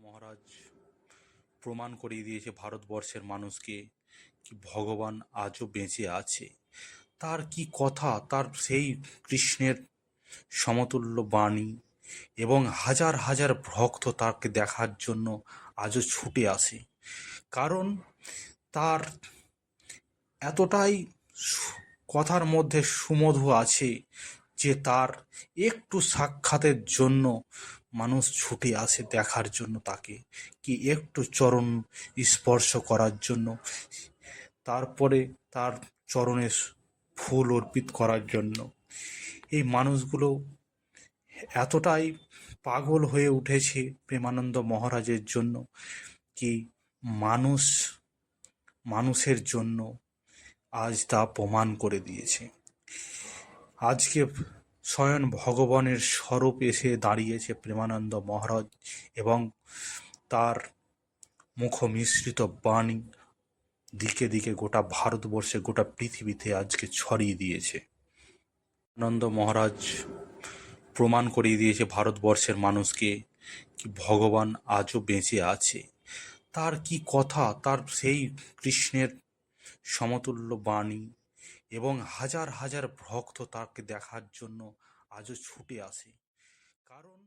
মহারাজ প্রমাণ করিয়ে দিয়েছে ভারতবর্ষের মানুষকে কি ভগবান আজও বেঁচে আছে। তার কি কথা, তার সেই কৃষ্ণের সমতুল্য বাণী এবং হাজার হাজার ভক্ত তাকে দেখার জন্য আজও ছুটে আসে। কারণ তার এতটাই কথার মধ্যে সুমধু আছে যে তার একটু সাক্ষাতের জন্য মানুষ ছুটে আসে দেখার জন্য, তাকে কি একটু চরণ স্পর্শ করার জন্য, তারপরে তার চরণে ফুল অর্পিত করার জন্য। এই মানুষগুলো এতটাই পাগল হয়ে উঠেছে প্রেমানন্দ মহারাজের জন্য কি মানুষ মানুষের জন্য আজ তা প্রমাণ করে দিয়েছে। আজকে স্বয়ং ভগবানের স্বরূপ এসে দাঁড়িয়েছে প্রেমানন্দ মহারাজ এবং তার মুখ মিশ্রিত বাণী দিকে দিকে গোটা ভারতবর্ষে, গোটা পৃথিবীতে আজকে ছড়িয়ে দিয়েছে। আনন্দ মহারাজ প্রমাণ করিয়ে দিয়েছে ভারতবর্ষের মানুষকে কি ভগবান আজও বেঁচে আছে। তার কি কথা, তার সেই কৃষ্ণের সমতুল্য বাণী এবং হাজার হাজার ভক্ত তাকে দেখার জন্য আজও ছুটে আসে। কারণ